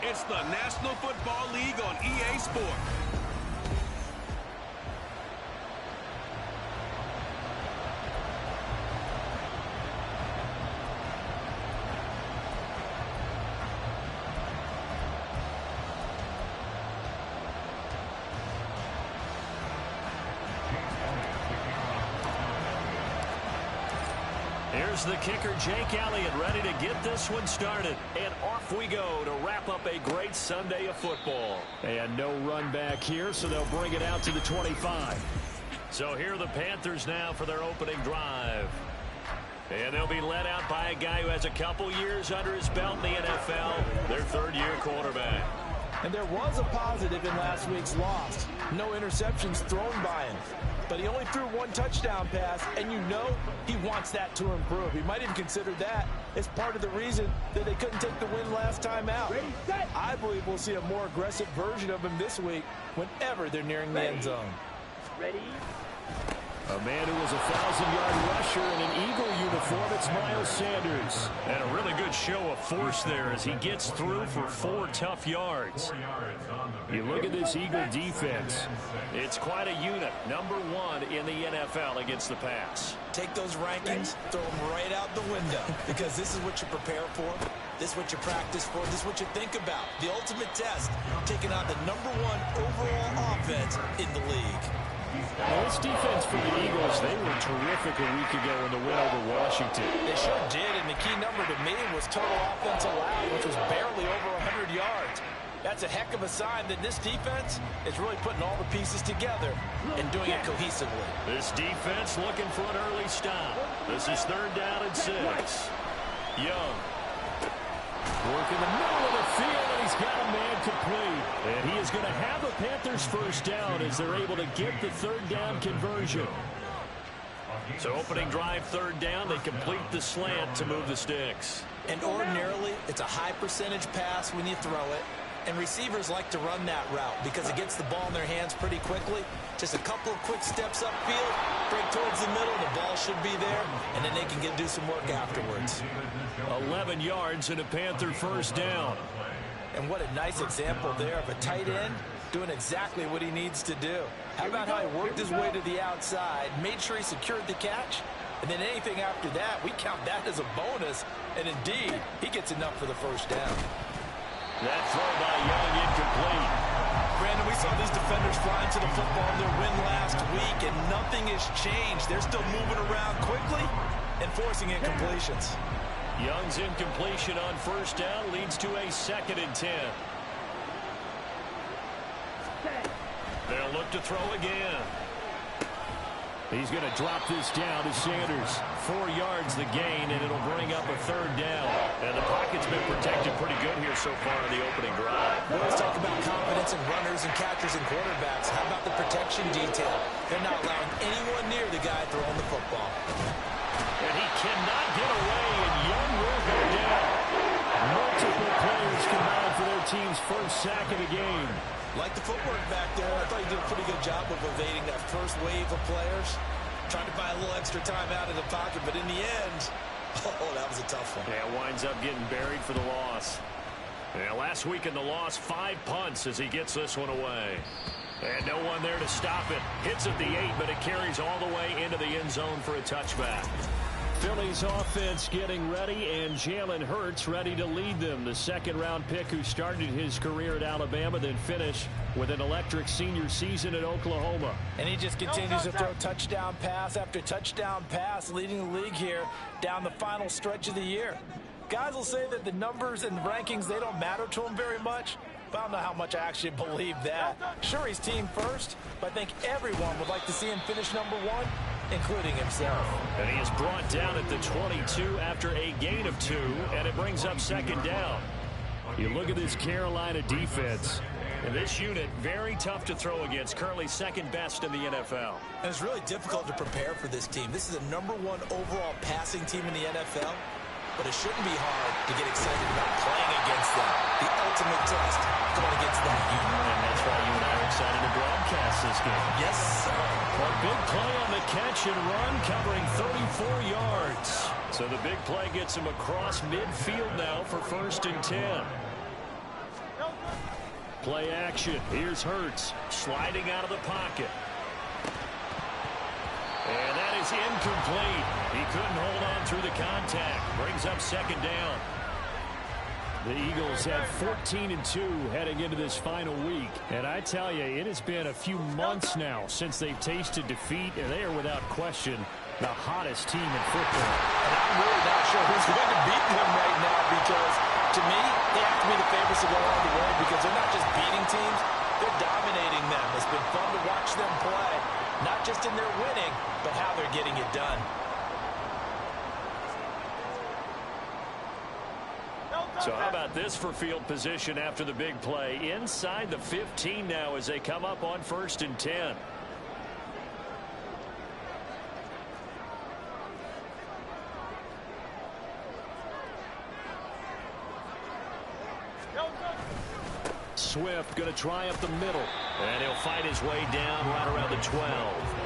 It's the National Football League on EA Sports. Here's the kicker, Jake Elliott, ready to get this one started. And off we go to wrap up a great Sunday of football. And no run back here, so they'll bring it out to the 25. So here are the Panthers now for their opening drive. And they'll be led out by a guy who has a couple years under his belt in the NFL, their third-year quarterback. And there was a positive in last week's loss. No interceptions thrown by him. But he only threw one touchdown pass, and you know he wants that to improve. He might even consider that as part of the reason that they couldn't take the win last time out. I believe we'll see a more aggressive version of him this week whenever they're nearing the end zone. Ready? A man who was a 1,000-yard rusher in an Eagle uniform, it's Miles Sanders. And a really good show of force there as he gets through for 4 tough yards. You look at this Eagle defense. It's quite a unit, #1 in the NFL against the pass. Take those rankings, throw them right out the window, because this is what you prepare for, this is what you practice for, this is what you think about. The ultimate test, taking on the #1 overall offense in the league. Well, this defense for the Eagles, they were terrific a week ago in the win over Washington. They sure did, and the key number to me was total offense allowed, which was barely over 100 yards. That's a heck of a sign that this defense is really putting all the pieces together and doing it cohesively. This defense looking for an early stop. This is 3rd down and 6. Young. Work in the middle of the field, and he's got a man complete. And he is going to have the Panthers first down as they're able to get the 3rd down conversion. So opening drive 3rd down, they complete the slant to move the sticks. And ordinarily, it's a high percentage pass when you throw it. And receivers like to run that route because it gets the ball in their hands pretty quickly. Just a couple of quick steps upfield, break towards the middle, the ball should be there, and then they can do some work afterwards. 11 yards and a Panther first down. And what a nice example there of a tight end doing exactly what he needs to do. How about how he worked his way to the outside, made sure he secured the catch, and then anything after that, we count that as a bonus. And indeed, he gets enough for the first down. That throw by Young incomplete. Brandon, we saw these defenders flying to the football in their win last week, and nothing has changed. They're still moving around quickly and forcing incompletions. Young's incompletion on first down leads to a 2nd and 10. They'll look to throw again. He's going to drop this down to Sanders. 4 yards the gain, and it'll bring up a 3rd down. And the pocket's been protected pretty good here so far in the opening drive. Well, let's talk about confidence in runners and catchers and quarterbacks. How about the protection detail? They're not allowing anyone near the guy throwing the football. And he cannot get away, and Young will go down. Multiple players combined for their team's first sack of the game. Like the footwork back there, I thought he did a pretty good job of evading that first wave of players. Trying to buy a little extra time out of the pocket, but in the end, oh, that was a tough one. Yeah, winds up getting buried for the loss. Yeah, last week in the loss, 5 punts as he gets this one away. And no one there to stop it. Hits at the 8, but it carries all the way into the end zone for a touchback. Philly's offense getting ready, and Jalen Hurts ready to lead them. The 2nd-round pick who started his career at Alabama, then finished with an electric senior season at Oklahoma. And he just continues to throw touchdown pass after touchdown pass, leading the league here down the final stretch of the year. Guys will say that the numbers and rankings, they don't matter to him very much. But I don't know how much I actually believe that. Sure, he's team first, but I think everyone would like to see him finish #1, including himself. And he is brought down at the 22 after a gain of 2, and it brings up 2nd down. You look at this Carolina defense. And this unit, very tough to throw against, currently 2nd best in the NFL. And it's really difficult to prepare for this team. This is a #1 overall passing team in the NFL. But it shouldn't be hard to get excited about playing against them. The ultimate test going against that unit. And that's why you and I are excited to broadcast this game. Yes, sir. A big play on the catch and run, covering 34 yards. So the big play gets him across midfield now for 1st and 10. Play action. Here's Hurts sliding out of the pocket. And that is incomplete. He couldn't hold on through the contact. Brings up 2nd down. The Eagles have 14-2 heading into this final week. And I tell you, it has been a few months now since they've tasted defeat, and they are without question the hottest team in football. And I'm really not sure who's going to beat them right now, because to me, they have to be the favorites to go all the way, because they're not just beating teams, they're dominating them. It's been fun to watch them play, not just in their winning, but how they're getting it done. So how about this for field position after the big play? Inside the 15 now as they come up on 1st and 10. Swift going to try up the middle. And he'll fight his way down right around the 12.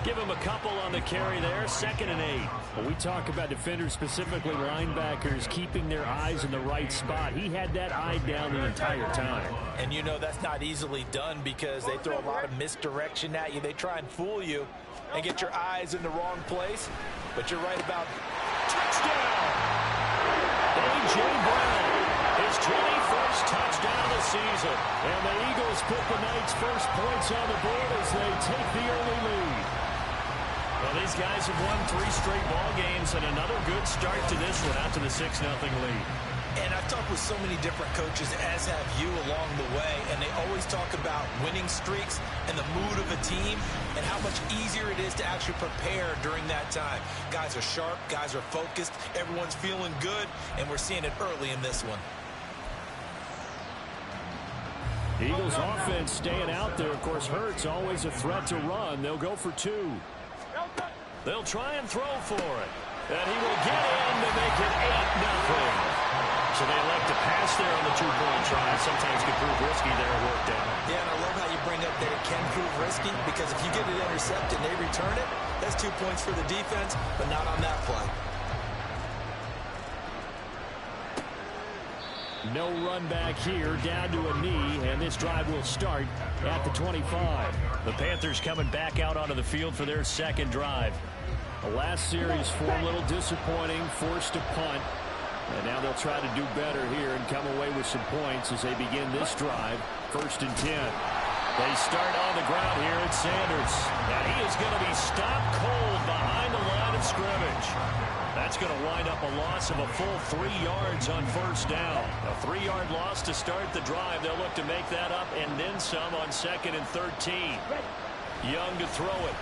Give him a couple on the carry there. 2nd and 8. When we talk about defenders, specifically linebackers, keeping their eyes in the right spot, he had that eye down the entire time. And you know that's not easily done, because they throw a lot of misdirection at you. They try and fool you and get your eyes in the wrong place. But you're right about touchdown. A.J. Brown, his 21st touchdown of the season. And the Eagles put the night's first points on the board as they take the early lead. Well, these guys have won 3 straight ball games, and another good start to this one out to the 6-0 lead. And I've talked with so many different coaches, as have you, along the way, and they always talk about winning streaks and the mood of a team and how much easier it is to actually prepare during that time. Guys are sharp, guys are focused, everyone's feeling good, and we're seeing it early in this one. Eagles offense staying out there. Of course, Hurts always a threat to run. They'll go for 2. They'll try and throw for it. And he will get in to make it 8-0. So they elect to pass there on the 2-point try. Sometimes can prove risky there at work down. Yeah, and I love how you bring up that it can prove risky, because if you get it intercepted and they return it, that's 2 points for the defense, but not on that play. No run back here, down to a knee, and this drive will start at the 25. The Panthers coming back out onto the field for their 2nd drive. The last series for a little disappointing, forced to punt. And now they'll try to do better here and come away with some points as they begin this drive. 1st and 10. They start on the ground here at Sanders. And he is going to be stopped cold behind the line of scrimmage. That's going to wind up a loss of a full 3 yards on 1st down. A 3-yard loss to start the drive. They'll look to make that up and then some on 2nd and 13. Young to throw it.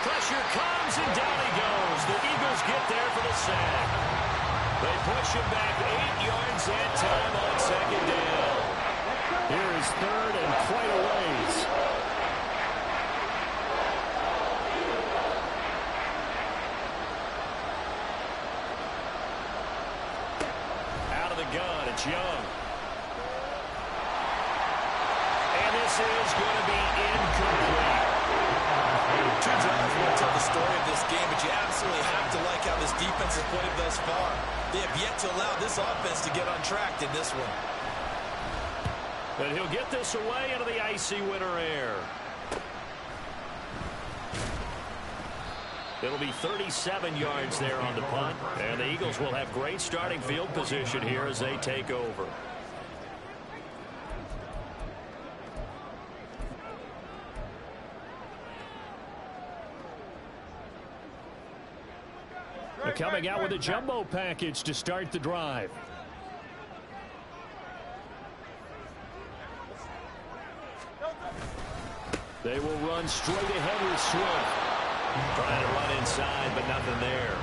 Pressure comes, and down he goes. The Eagles get there for the sack. They push him back 8 yards that time on 2nd down. Here is 3rd and quite a ways. Gun. It's Young. And this is going to be incomplete. 2 drives will tell the story of this game, but you absolutely have to like how this defense has played thus far. They have yet to allow this offense to get on track in this one. And he'll get this away into the icy winter air. It'll be 37 yards there on the punt. And the Eagles will have great starting field position here as they take over. They're coming out with a jumbo package to start the drive. They will run straight ahead with Swift. Trying to run inside, but nothing there.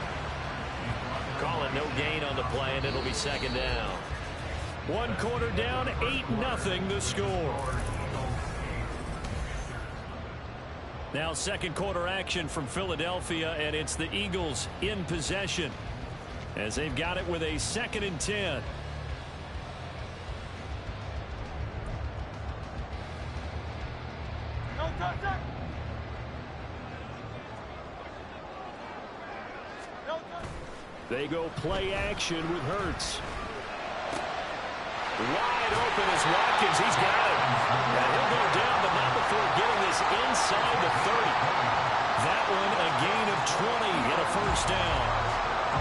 Call it no gain on the play, and it'll be 2nd down. 1 quarter down, 8-0 the score. Now 2nd quarter action from Philadelphia, and it's the Eagles in possession as they've got it with a 2nd and 10. They go play action with Hurts. Wide open is Watkins. He's got it. And he'll go down, but not before getting this inside the 30. That one a gain of 20 and a first down.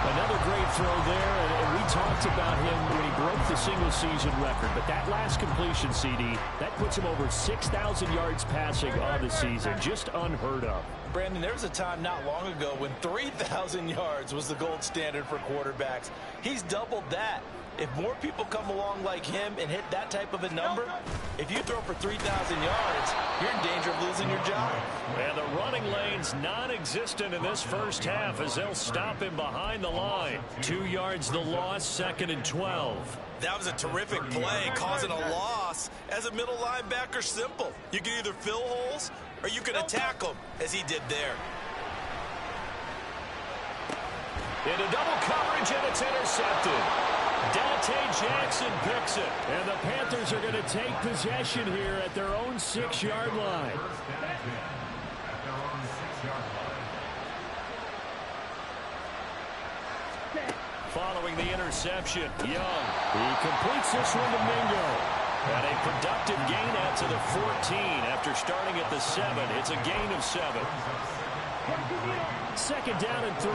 Another great throw there, and we talked about him when he broke the single-season record. But that last completion, CD, that puts him over 6,000 yards passing on the season. Just unheard of. Brandon, there was a time not long ago when 3,000 yards was the gold standard for quarterbacks. He's doubled that. If more people come along like him and hit that type of a number, if you throw for 3,000 yards, you're in danger of losing your job. And the running lane's non-existent in this first half as they'll stop him behind the line. 2 yards the loss, 2nd and 12. That was a terrific play, causing a loss. As a middle linebacker, simple. You can either fill holes or you can attack them, as he did there. Into double coverage, and it's intercepted. Dante Jackson picks it. And the Panthers are going to take possession here at their own 6-yard line. Following the interception, Young. He completes this one to Mingo. And a productive gain out to the 14 after starting at the 7. It's a gain of 7. 2nd down and 3.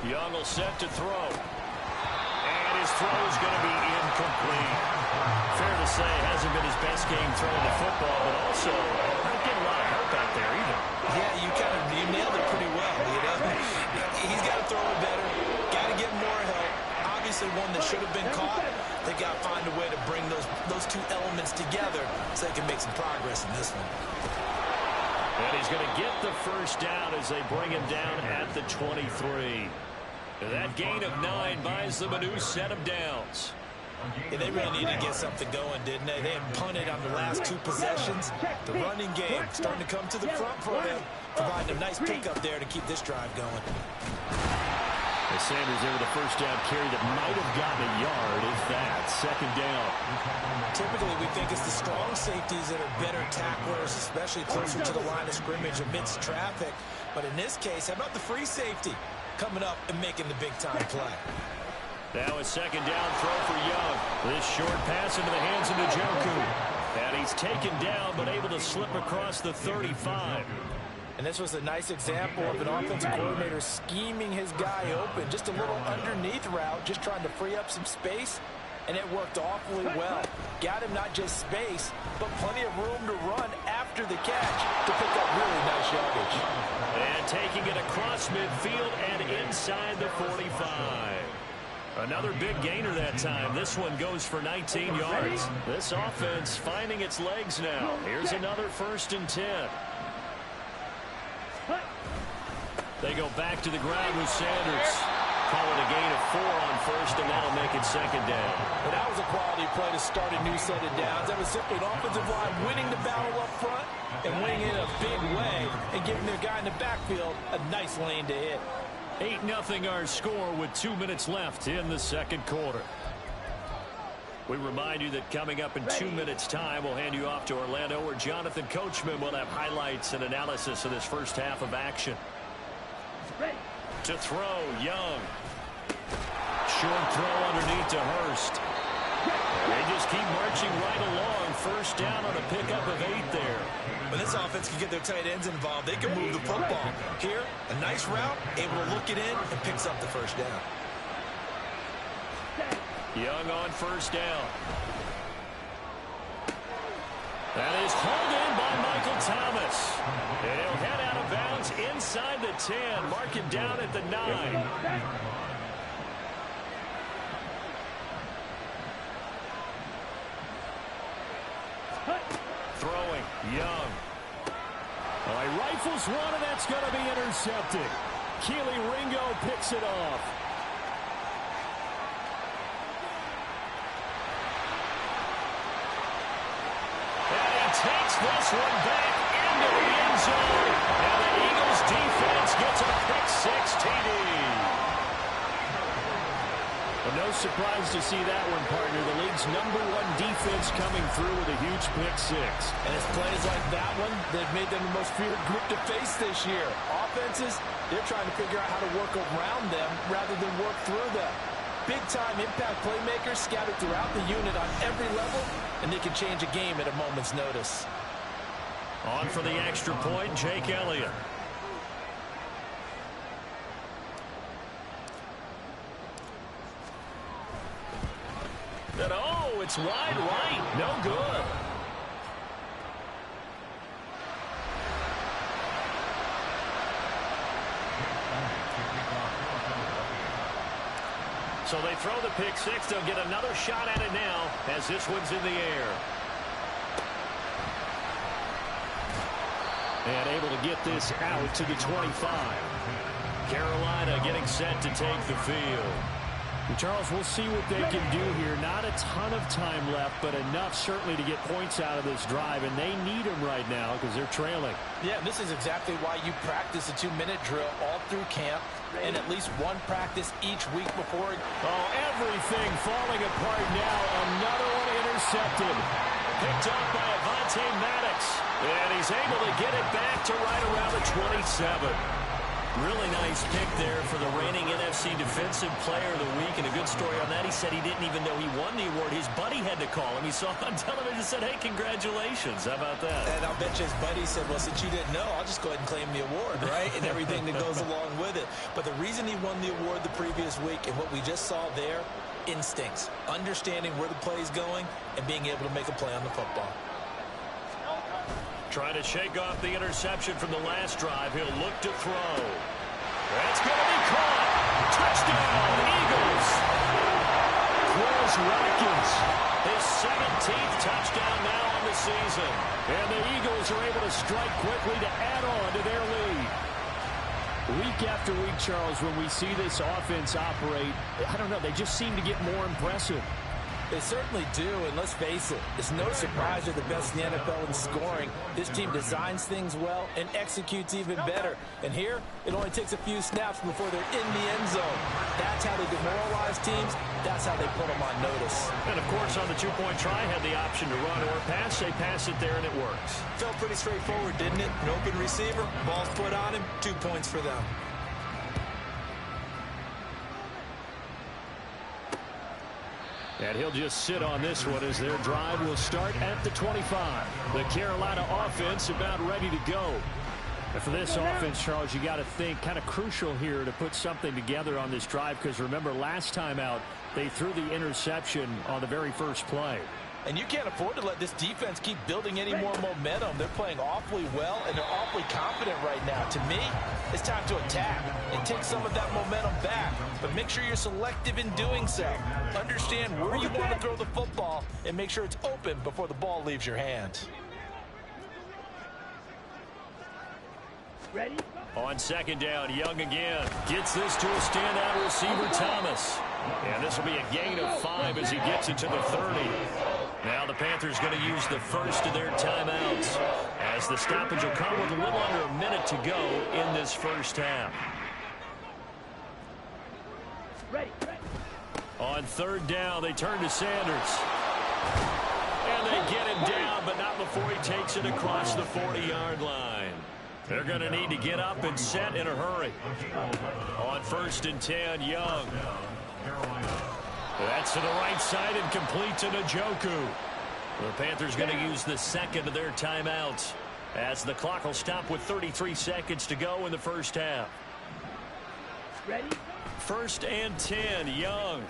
Young will set to throw. And his throw is going to be incomplete. Fair to say, hasn't been his best game throwing the football, but also not getting a lot of help out there either. Yeah, you nailed it pretty well. You know? He's got to throw it better. Got to get more help. Obviously one that should have been caught. They got to find a way to bring those two elements together so they can make some progress in this one. And he's going to get the first down as they bring him down at the 23. That gain of 9 buys them a new set of downs. Yeah, they really needed to get something going, didn't they? They had punted on the last 2 possessions. The running game starting to come to the front for them, providing a nice pickup there to keep this drive going. As Sanders there with a first down carry that might have gotten a yard, if that. 2nd down. Typically, we think it's the strong safeties that are better tacklers, especially closer to the line of scrimmage amidst traffic. But in this case, how about the free safety coming up and making the big-time play? Now a 2nd down throw for Young. This short pass into the hands of Njoku. And he's taken down, but able to slip across the 35. And this was a nice example of an offensive coordinator scheming his guy open. Just a little underneath route, just trying to free up some space. And it worked awfully well. Got him not just space, but plenty of room to run after the catch to pick up really nice yardage. And taking it across midfield and inside the 45. Another big gainer that time. This one goes for 19 yards. This offense finding its legs now. Here's another 1st and 10. They go back to the ground with Sanders. Call it a gain of 4 on 1st, and that'll make it 2nd down. But that was a quality play to start a new set of downs. That was simply an offensive line winning the battle up front and winning in a big way and giving their guy in the backfield a nice lane to hit. 8-0 our score with 2 minutes left in the 2nd quarter. We remind you that coming up in 2 minutes' time, we'll hand you off to Orlando, where Jonathan Coachman will have highlights and analysis of this first half of action. To throw, Young. Short throw underneath to Hurst. They just keep marching right along. 1st down on a pickup of 8 there. When this offense can get their tight ends involved, they can move the football. Here, a nice route, able to look it in, and picks up the 1st down. Young on 1st down. That is hauled in by Michael Thomas. And he'll head out of bounds inside the 10. Mark him down at the 9. Throwing, Young. All right, rifles one, and that's going to be intercepted. Keely Ringo picks it off. Takes this one back into the end zone. And the Eagles defense gets a pick 6 TD. Well, no surprise to see that one, partner. The league's #1 defense coming through with a huge pick-6. And it's plays like that one that made them the most feared group to face this year. Offenses, they're trying to figure out how to work around them rather than work through them. Big-time impact playmakers scattered throughout the unit on every level, and they can change a game at a moment's notice. On for the extra point, Jake Elliott. And oh, it's wide right. No good. So they throw the pick-6. They'll get another shot at it now as this one's in the air. And able to get this out to the 25. Carolina getting set to take the field. Charles, we'll see what they can do here. Not a ton of time left, but enough certainly to get points out of this drive, and they need them right now because they're trailing. Yeah, this is exactly why you practice a 2-minute drill all through camp and at least one practice each week before. Oh, everything falling apart now. Another one intercepted. Picked up by Avonte Maddox, and he's able to get it back to right around the 27. Really nice pick there for the reigning NFC Defensive Player of the Week, and a good story on that. He said he didn't even know he won the award. His buddy had to call him. He saw it on television and said, hey, congratulations. How about that? And I'll bet you his buddy said, well, since you didn't know, I'll just go ahead and claim the award, right? And everything that goes along with it. But the reason he won the award the previous week and what we just saw there, instincts, understanding where the play is going and being able to make a play on the football. Trying to shake off the interception from the last drive. He'll look to throw. That's going to be caught. Touchdown, Eagles. Chris Watkins. His 17th touchdown now on the season. And the Eagles are able to strike quickly to add on to their lead. Week after week, Charles, when we see this offense operate, I don't know, they just seem to get more impressive. They certainly do, and let's face it, it's no surprise they're the best in the NFL in scoring. This team designs things well and executes even better. And here, it only takes a few snaps before they're in the end zone. That's how they demoralize teams. That's how they put them on notice. And, of course, on the two-point try, had the option to run or pass. They pass it there, and it works. Felt pretty straightforward, didn't it? An open receiver, ball's put on him, 2 points for them. And he'll just sit on this one as their drive will start at the 25. The Carolina offense about ready to go. And for this offense, Charles, you got to think kind of crucial here to put something together on this drive because remember last time out they threw the interception on the very first play. And you can't afford to let this defense keep building any more momentum. They're playing awfully well, and they're awfully confident right now. To me, it's time to attack and take some of that momentum back. But make sure you're selective in doing so. Understand where you want to throw the football and make sure it's open before the ball leaves your hand. Ready? On second down, Young again. Gets this to a standout receiver, Thomas. And this will be a gain of 5 as he gets it to the 30. Now the Panthers going to use the first of their timeouts as the stoppage will come with a little under a minute to go in this first half. Ready. On third down, they turn to Sanders. And they get him down, but not before he takes it across the 40-yard line. They're going to need to get up and set in a hurry. On 1st and 10, Young. That's to the right side and complete to Njoku. The Panthers going to use the second of their timeouts as the clock will stop with 33 seconds to go in the first half. Ready? 1st and 10, Young.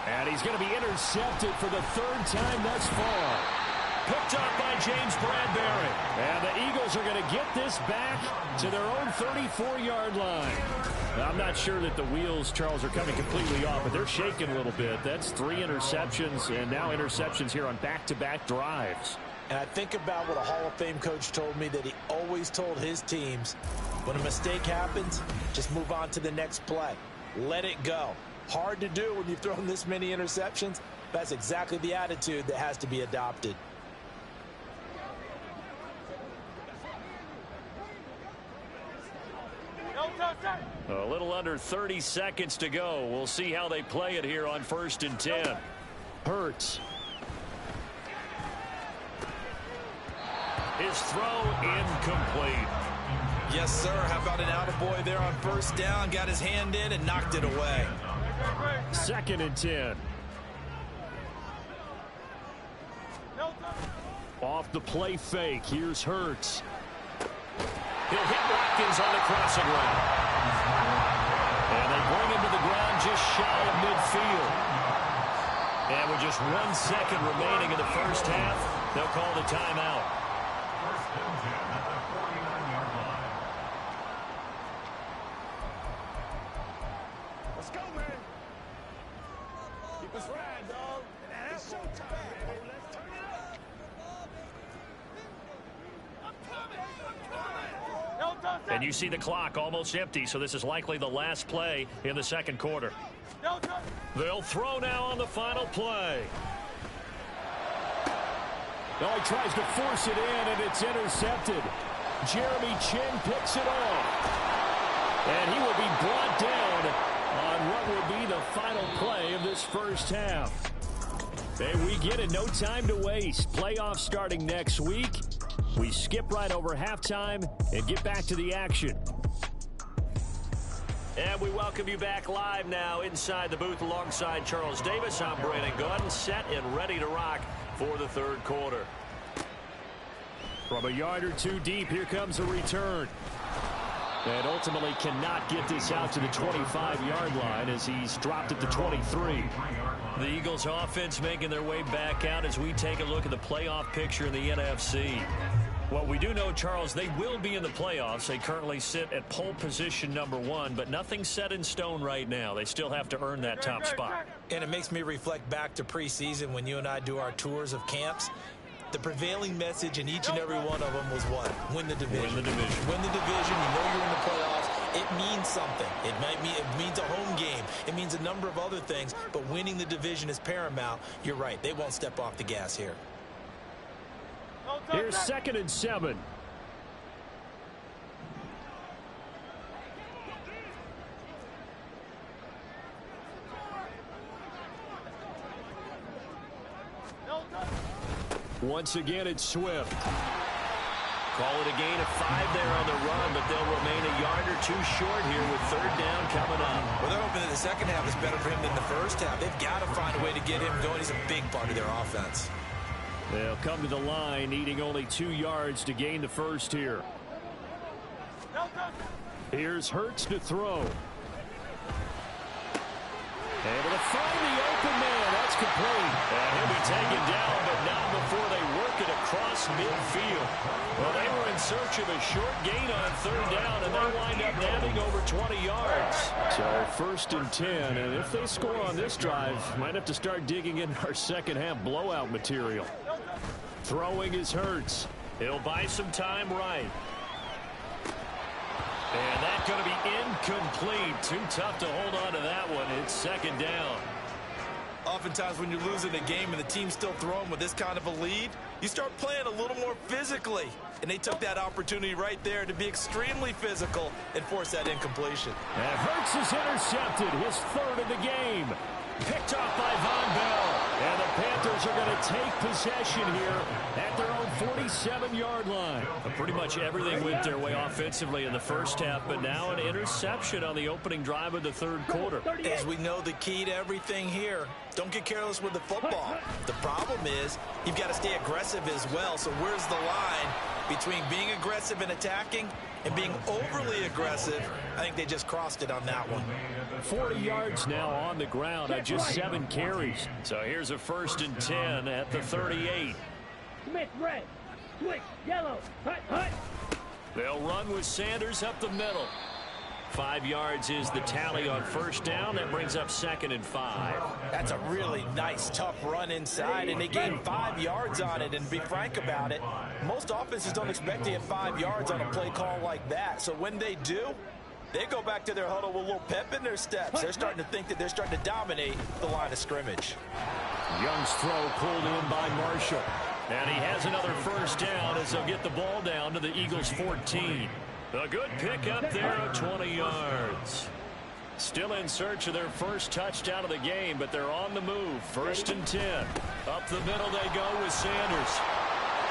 And he's going to be intercepted for the 3rd time thus far. Picked up by James Bradbury. And the Eagles are going to get this back to their own 34-yard line. Now, I'm not sure that the wheels, Charles, are coming completely off, but they're shaking a little bit. That's 3 interceptions, and now interceptions here on back-to-back drives. And I think about what a Hall of Fame coach told me that he always told his teams, when a mistake happens, just move on to the next play. Let it go. Hard to do when you've thrown this many interceptions. That's exactly the attitude that has to be adopted. A little under 30 seconds to go. We'll see how they play it here on 1st and 10. Hurts. His throw incomplete. Yes, sir. How about an attaboy there on 1st down? Got his hand in and knocked it away. 2nd and 10. Off the play fake. Here's Hurts. He'll hit Watkins on the crossing route. And they bring him to the ground just shy of midfield. And with just 1 second remaining in the first half, they'll call the timeout. Let's go, man. Keep us riding, dog. It's showtime. Let's turn it up. And you see the clock almost empty, so this is likely the last play in the 2nd quarter. They'll throw now on the final play. Oh, he tries to force it in, and it's intercepted. Jeremy Chin picks it off. And he will be brought down on what will be the final play of this first half. And we get it, no time to waste. Playoffs starting next week. We skip right over halftime and get back to the action. And we welcome you back live now inside the booth alongside Charles Davis. I'm Brandon Gunn, set and ready to rock for the 3rd quarter. From a yard or two deep, here comes a return. And ultimately cannot get this out to the 25-yard line as he's dropped at the 23. The Eagles offense making their way back out as we take a look at the playoff picture in the NFC. Well, we do know, Charles, they will be in the playoffs. They currently sit at pole position #1, but nothing's set in stone right now. They still have to earn that top spot. And it makes me reflect back to preseason when you and I do our tours of camps. The prevailing message in each and every one of them was what? Win the division. Win the division. Win the division. You know you're in the playoffs. It means something. It means a home game. It means a number of other things, but winning the division is paramount. You're right. They won't step off the gas here. Here's 2nd and 7. Once again, it's Swift. Call it a gain of 5 there on the run, but they'll remain a yard or two short here with 3rd down coming up. Well, they're hoping that the second half is better for him than the first half. They've got to find a way to get him going. He's a big part of their offense. They'll come to the line, needing only 2 yards to gain the first here. Here's Hurts to throw. Able to find the open man. That's complete. And he'll be taken down, but not before they work it across midfield. Well, they were in search of a short gain on 3rd down, and they wind up nabbing over 20 yards. So 1st and 10, and if they score on this drive, might have to start digging in our second half blowout material. Throwing is Hurts. He'll buy some time right. And that's going to be incomplete. Too tough to hold on to that one. It's 2nd down. Oftentimes when you're losing a game and the team's still throwing with this kind of a lead, you start playing a little more physically. And they took that opportunity right there to be extremely physical and force that incompletion. And Hurts is intercepted, his 3rd of the game. Picked off by Von Bell. And the Panthers are going to take possession here at their own 47-yard line. Pretty much everything went their way offensively in the first half, but now an interception on the opening drive of the 3rd quarter. As we know, the key to everything here, don't get careless with the football. The problem is you've got to stay aggressive as well. So where's the line between being aggressive and attacking and being overly aggressive? I think they just crossed it on that one. 40 yards now on the ground on just 7 carries. So here's a 1st and 10 at the 38. Smith, red. Switch, yellow. Hut, hut. They'll run with Sanders up the middle. 5 yards is the tally on 1st down. That brings up 2nd and 5. That's a really nice, tough run inside, and they gained 5 yards on it. And to be frank about it, most offenses don't expect to get 5 yards on a play call like that. So when they do, they go back to their huddle with a little pep in their steps. They're starting to think that they're starting to dominate the line of scrimmage. Young's throw pulled in by Marshall. And he has another 1st down as they'll get the ball down to the Eagles' 14. A good pick up there of 20 yards. Still in search of their first touchdown of the game, but they're on the move. 1st and 10. Up the middle they go with Sanders.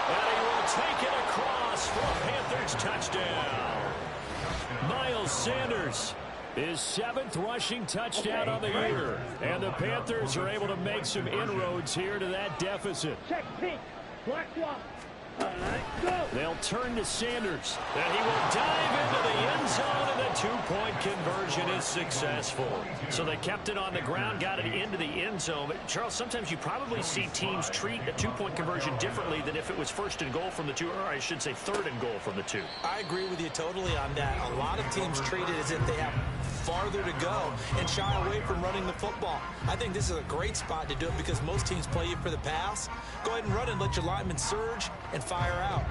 And he will take it across for a Panthers touchdown. Miles Sanders, his 7th rushing touchdown on the year. And the Panthers are able to make some inroads here to that deficit. Check pink. Black swap. Go. They'll turn to Sanders, and he will dive into the end zone, and the two-point conversion is successful. So they kept it on the ground, got it into the end zone. But Charles, sometimes you probably see teams treat a two-point conversion differently than if it was 1st and goal from the 2, or I should say 3rd and goal from the 2. I agree with you totally on that. A lot of teams treat it as if they have farther to go and shy away from running the football. I think this is a great spot to do it because most teams play you for the pass. Go ahead and run and let your linemen surge and fire out.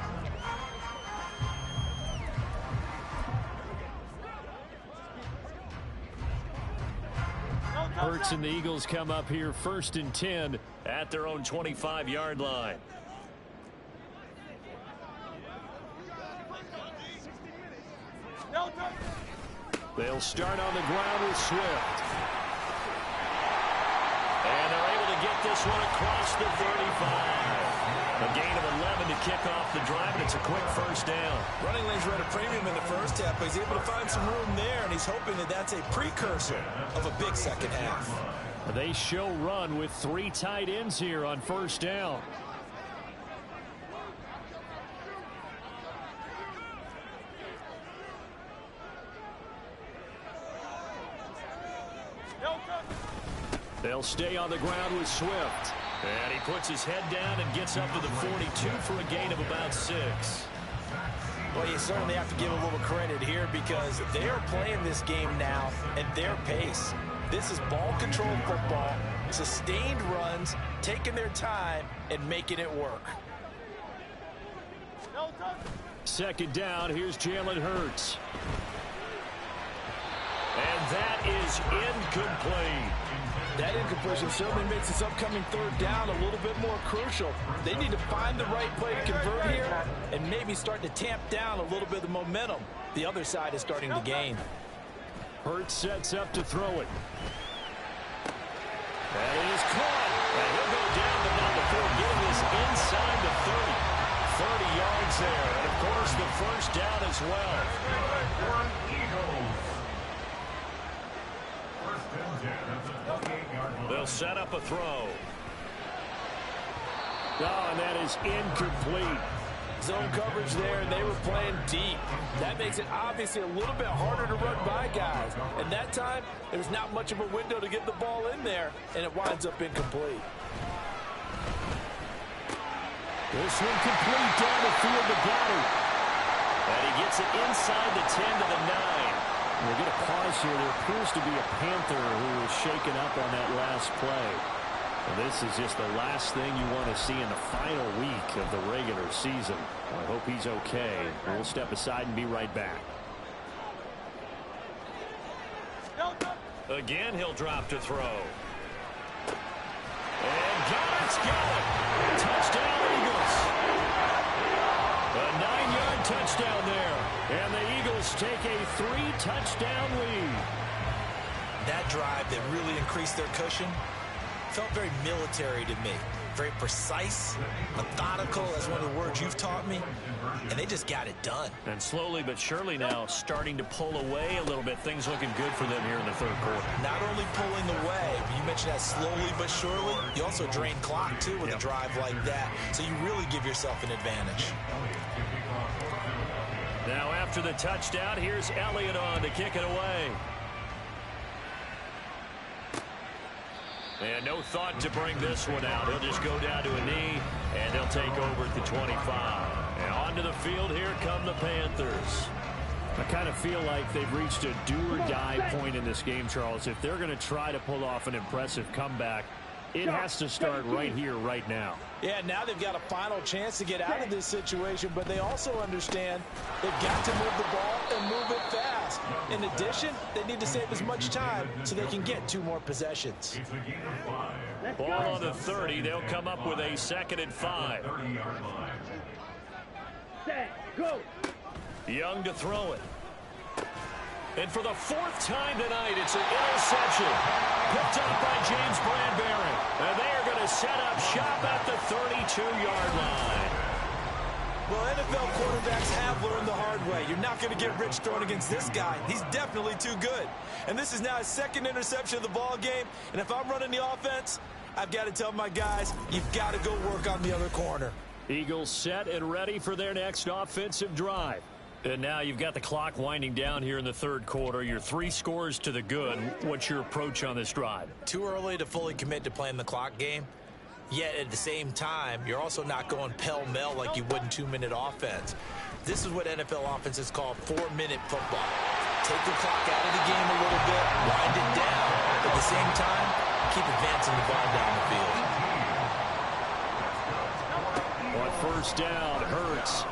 Hurts and the Eagles come up here 1st and 10 at their own 25-yard line. They'll start on the ground with Swift. And they're able to get this one across the 35. A gain of 11 to kick off the drive, and it's a quick 1st down. Running lanes were at a premium in the first half, but he's able to find some room there, and he's hoping that that's a precursor of a big second half. They show run with 3 tight ends here on 1st down. They'll stay on the ground with Swift. And he puts his head down and gets up to the 42 for a gain of about 6. Well, you certainly have to give a little credit here because they are playing this game now at their pace. This is ball-controlled football, sustained runs, taking their time, and making it work. 2nd down, here's Jalen Hurts. And that is incomplete. That incompletion certainly makes this upcoming 3rd down a little bit more crucial. They need to find the right play to convert here and maybe start to tamp down a little bit of the momentum the other side is starting to gain. Hurts sets up to throw it. And it is caught. And he'll go down, but not before getting this inside the 30. 30 yards there. And, of course, the 1st down as well. They'll set up a throw. Oh, and that is incomplete. Zone coverage there, and they were playing deep. That makes it obviously a little bit harder to run by guys. And that time, there's not much of a window to get the ball in there, and it winds up incomplete. This one complete down the field to Goddard. And he gets it inside the 10 to the 9. We'll get a pause here. There appears to be a Panther who was shaken up on that last play. And this is just the last thing you want to see in the final week of the regular season. I hope he's okay. We'll step aside and be right back. Again, he'll drop to throw. And Goddard's got it. Touchdown, Eagles. A 9-yard touchdown there. And the Eagles take a 3-touchdown lead. That drive that really increased their cushion felt very military to me. Very precise, methodical, that's one of the words you've taught me. And they just got it done. And slowly but surely now starting to pull away a little bit. Things looking good for them here in the 3rd quarter. Not only pulling away, but you mentioned that slowly but surely. You also drain clock, too, with a drive like that. So you really give yourself an advantage. Now after the touchdown, here's Elliott on to kick it away. And no thought to bring this one out. He'll just go down to a knee, and they'll take over at the 25. And onto the field, here come the Panthers. I kind of feel like they've reached a do-or-die point in this game, Charles. If they're going to try to pull off an impressive comeback, it has to start right here, right now. Yeah, now they've got a final chance to get out of this situation, but they also understand they've got to move the ball and move it fast. In addition, they need to save as much time so they can get 2 more possessions. Ball on the 30. They'll come up with a 2nd and 5. Set, go. Young to throw it. And for the fourth time tonight, it's an interception. Picked up by James Bradbury. And they are going to set up shop at the 32-yard line. Well, NFL quarterbacks have learned the hard way. You're not going to get rich throwing against this guy. He's definitely too good. And this is now his second interception of the ball game. And if I'm running the offense, I've got to tell my guys, you've got to go work on the other corner. Eagles set and ready for their next offensive drive. And now you've got the clock winding down here in the third quarter. You're 3 scores to the good. What's your approach on this drive? Too early to fully commit to playing the clock game. Yet at the same time, you're also not going pell-mell like you would in 2-minute offense. This is what NFL offenses call 4-minute football. Take the clock out of the game a little bit, wind it down. At the same time, keep advancing the ball down the field. On first down, Hurts.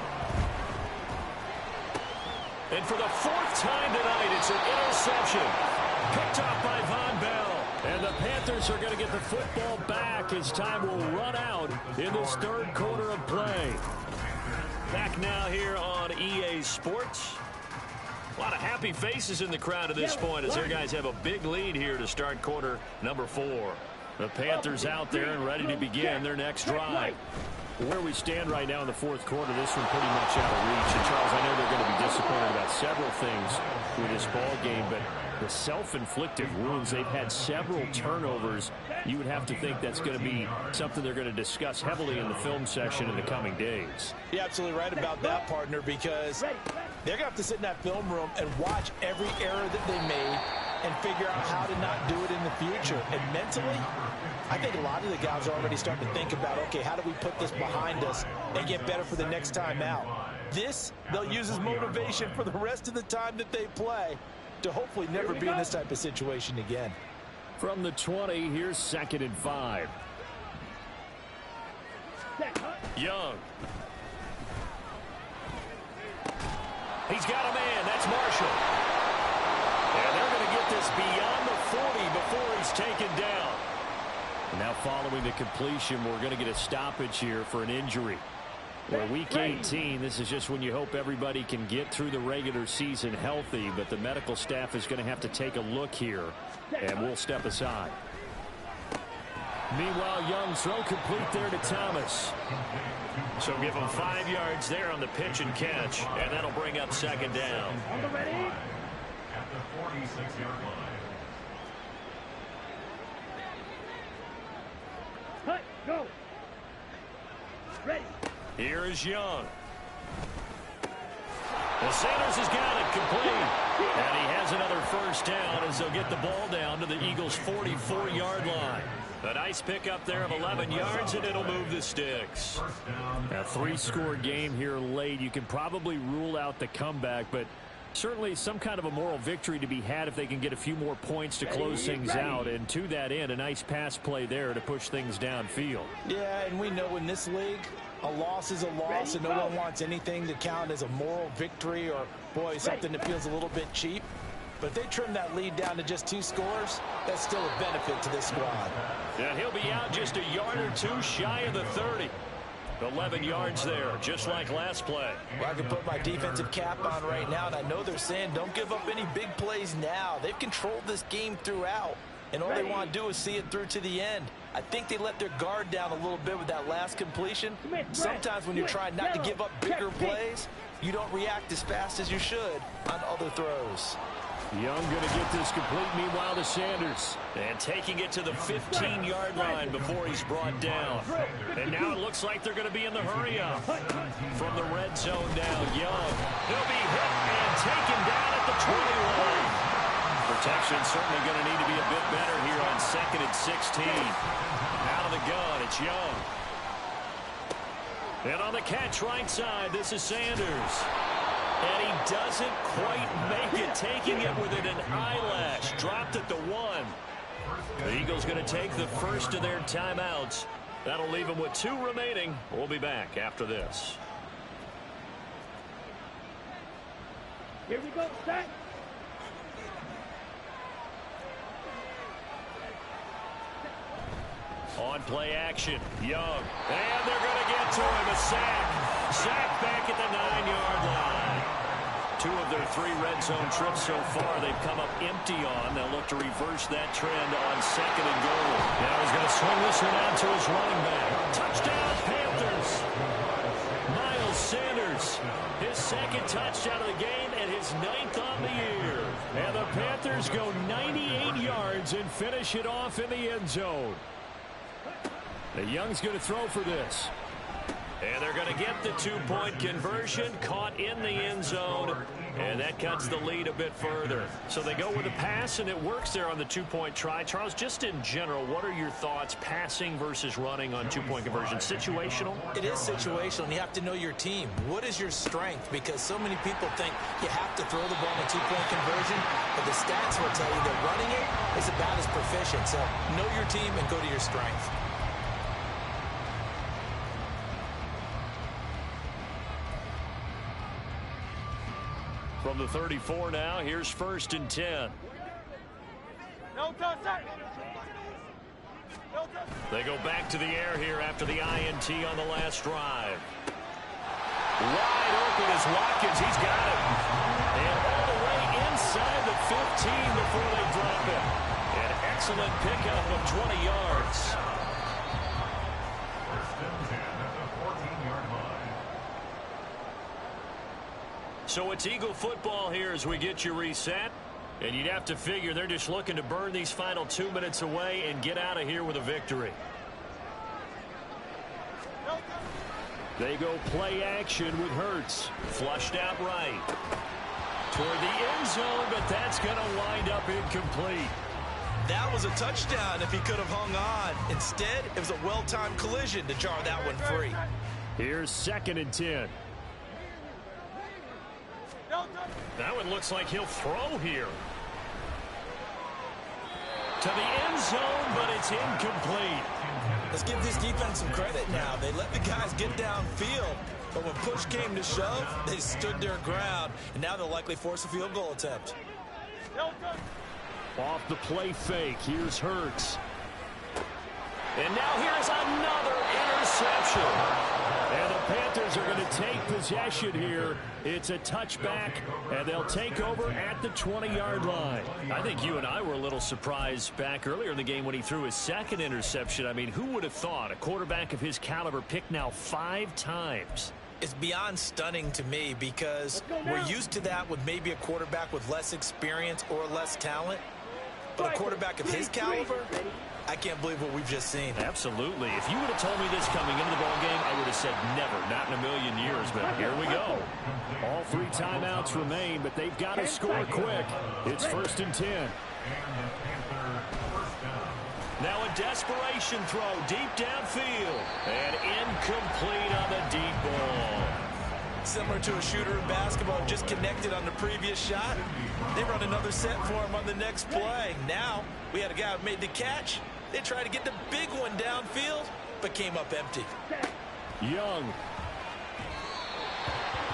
And for the fourth time tonight, it's an interception. Picked off by Von Bell. And the Panthers are going to get the football back as time will run out in this third quarter of play. Back now here on EA Sports. A lot of happy faces in the crowd at this point as their guys have a big lead here to start quarter number 4. The Panthers out there and ready to begin their next drive. Where we stand right now in the fourth quarter, this one pretty much out of reach. And Charles, I know they're going to be disappointed about several things with this ball game, but the self-inflicted wounds, they've had several turnovers. You would have to think that's going to be something they're going to discuss heavily in the film session in the coming days. You're absolutely right about that, partner, because they're going to have to sit in that film room and watch every error that they made and figure out how to not do it in the future. And mentally, I think a lot of the guys are already starting to think about, okay, how do we put this behind us and get better for the next time out? This, they'll use as motivation for the rest of the time that they play to hopefully never be in this type of situation again. From the 20, here's 2nd and 5. Young. He's got a man. That's Marshall. And they're going to get this beyond the 40 before he's taken down. Now following the completion, we're going to get a stoppage here for an injury. Well, week 18, this is just when you hope everybody can get through the regular season healthy, but the medical staff is going to have to take a look here, and we'll step aside. Meanwhile, Young throw complete there to Thomas. So give him 5 yards there on the pitch and catch, and that'll bring up 2nd down. At the 46-yard line. Cut, go. Ready. Here is Young. Well, Sanders has got it complete. And he has another first down as they'll get the ball down to the Eagles' 44-yard line. A nice pickup there of 11 yards, and it'll move the sticks. A 3-score game here late. You can probably rule out the comeback, but certainly some kind of a moral victory to be had if they can get a few more points to close things out. And to that end, a nice pass play there to push things downfield. Yeah, and we know in this league, a loss is a loss, and no one wants anything to count as a moral victory or, boy, something that feels a little bit cheap. But if they trim that lead down to just 2 scores, that's still a benefit to this squad. And he'll be out just a yard or 2 shy of the 30. 11 yards there, just like last play. Well, I can put my defensive cap on right now, and I know they're saying don't give up any big plays now. They've controlled this game throughout, and all they want to do is see it through to the end. I think they let their guard down a little bit with that last completion. Sometimes when you're trying not to give up bigger plays, you don't react as fast as you should on other throws. Young going to get this complete, meanwhile to Sanders. And taking it to the 15-yard line before he's brought down. And now it looks like they're going to be in the hurry-up. From the red zone now, Young. He'll be hit and taken down at the 20-line. Protection certainly going to need to be a bit better here on 2nd and 16. Out of the gun, it's Young. And on the catch right side, this is Sanders. And he doesn't quite make it, taking it within an eyelash. Dropped at the 1. The Eagles going to take the first of their timeouts. That'll leave them with 2 remaining. We'll be back after this. Here we go, set. On play action, Young. And they're going to get to him, a sack. Sack back at the 9-yard line. 2 of their 3 red zone trips so far, they've come up empty on. They'll look to reverse that trend on 2nd and goal. Now he's going to swing this one out to his running back. Touchdown, Panthers! Miles Sanders, his 2nd touchdown of the game and his 9th on the year. And the Panthers go 98 yards and finish it off in the end zone. The Young's going to throw for this. And they're going to get the 2-point conversion, caught in the end zone, and that cuts the lead a bit further. So they go with a pass, and it works there on the 2-point try. Charles, just in general, what are your thoughts passing versus running on 2-point conversion? Situational? It is situational, and you have to know your team. What is your strength? Because so many people think you have to throw the ball in a 2-point conversion, but the stats will tell you that running it is about as proficient. So know your team and go to your strength. From the 34 now, here's 1st and 10. They go back to the air here after the INT on the last drive. Wide open is Watkins. He's got it. And all the way inside the 15 before they drop it. An excellent pickup of 20 yards. First and 10 at the 14-yard line. So it's Eagle football here as we get you reset. And you'd have to figure they're just looking to burn these final 2 minutes away and get out of here with a victory. They go play action with Hurts. Flushed out right. Toward the end zone, but that's going to wind up incomplete. That was a touchdown if he could have hung on. Instead, it was a well-timed collision to jar that one free. Here's 2nd and 10. That one looks like he'll throw here. To the end zone, but it's incomplete. Let's give this defense some credit now. They let the guys get downfield, but when push came to shove, they stood their ground, and now they'll likely force a field goal attempt. Off the play fake, here's Hurts. And now here's another interception. And the Panthers are going to take possession here. It's a touchback, and they'll take over at the 20-yard line. I think you and I were a little surprised back earlier in the game when he threw his 2nd interception. I mean, who would have thought a quarterback of his caliber picked now 5 times? It's beyond stunning to me because we're used to that with maybe a quarterback with less experience or less talent. But a quarterback of his caliber, I can't believe what we've just seen. Absolutely. If you would have told me this coming into the ballgame, I would have said never, not in a million years. But here we go. All 3 timeouts remain, but they've got to score quick. It's 1st and 10. Now a desperation throw deep downfield. And incomplete on the deep ball. Similar to a shooter in basketball, just connected on the previous shot. They run another set for him on the next play. Now we had a guy who made the catch. They tried to get the big one downfield, but came up empty. Young.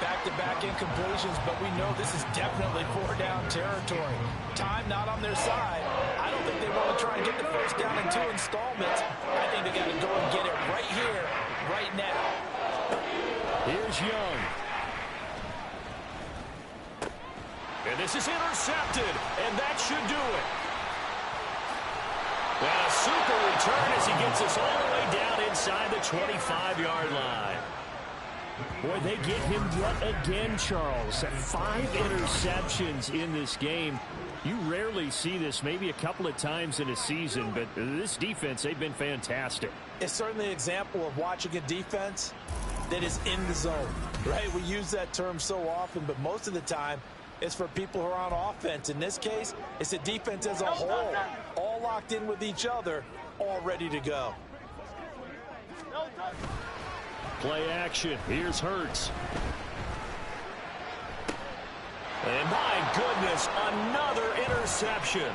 Back-to-back incompletions, but we know this is definitely 4-down territory. Time not on their side. I don't think they want to try and get the first down in 2 installments. I think they got to go and get it right here, right now. Here's Young. And this is intercepted, and that should do it. And a super return as he gets us all the way down inside the 25-yard line. Boy, they get him yet again, Charles. 5 interceptions in this game. You rarely see this, maybe a couple of times in a season, but this defense, they've been fantastic. It's certainly an example of watching a defense that is in the zone, right? We use that term so often, but most of the time, it's for people who are on offense. In this case, it's a defense as a whole, all locked in with each other, all ready to go. Play action. Here's Hurts. And my goodness, another interception.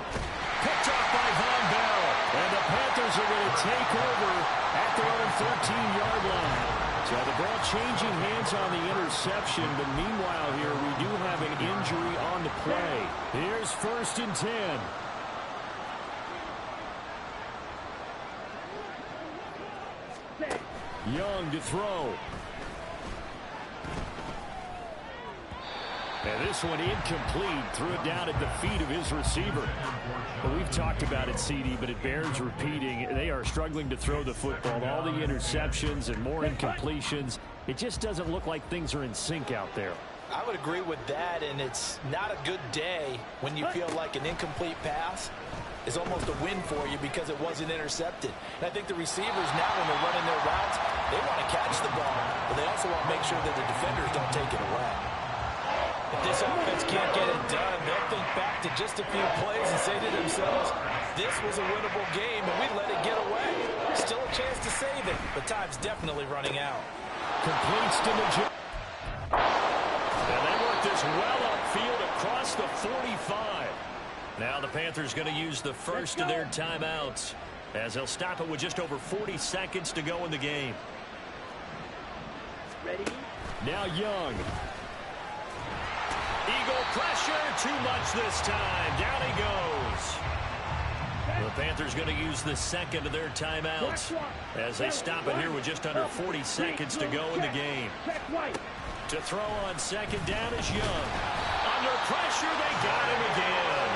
Picked off by Von Bell. And the Panthers are going to take over at their own 13-yard line. So the ball changing hands on the interception, but meanwhile here we do have an injury on the play. Here's 1st and 10. Young to throw. And this one incomplete. Threw it down at the feet of his receiver. Well, we've talked about it, CD, but it bears repeating. They are struggling to throw the football. All the interceptions and more incompletions. It just doesn't look like things are in sync out there. I would agree with that, and it's not a good day when you feel like an incomplete pass is almost a win for you because it wasn't intercepted. And I think the receivers now, when they're running their routes, they want to catch the ball, but they also want to make sure that the defenders don't take it away. If this offense can't get it done, they'll think back to just a few plays and say to themselves, this was a winnable game, and we let it get away. Still a chance to save it, but time's definitely running out. Completes to Najee. And they work this well upfield across the 45. Now the Panthers going to use the first of their timeouts as they'll stop it with just over 40 seconds to go in the game. Ready? Now Young. Eagle pressure, too much this time. Down he goes. The Panthers going to use the second of their timeouts as they stop it here with just under 40 seconds to go in the game. To throw on second down is Young. Under pressure, they got him again.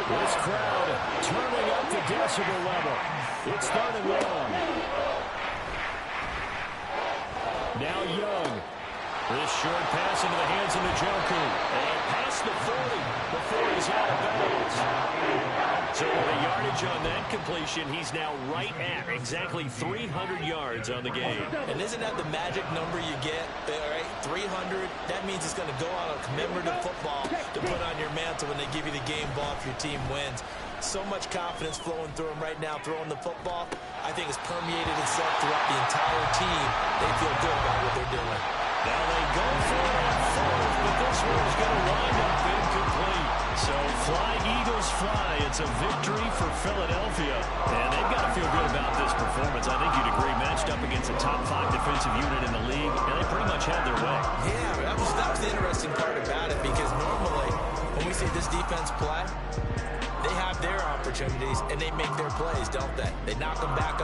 This crowd turning up the decibel level. It's 3rd and long. Now Young. This short pass into the hands of Njoku. And past the 40 before he's out of bounds. So with a yardage on that completion, he's now right at exactly 300 yards on the game. And isn't that the magic number you get? Right? 300. That means it's going to go on a commemorative football to put on your mantle when they give you the game ball if your team wins. So much confidence flowing through him right now, throwing the football. I think it's permeated itself throughout the entire team. They feel good about what they're doing. Now they go for it on 4th, but this one's going to wind up incomplete. So fly, Eagles fly. It's a victory for Philadelphia. And they've got to feel good about this performance. I think you'd agree, matched up against a top 5 defensive unit in the league, and they pretty much had their way. Yeah, that was the interesting part about it, because normally when we see this defense play, they have their opportunities and they make their plays, don't they? They knock them back up.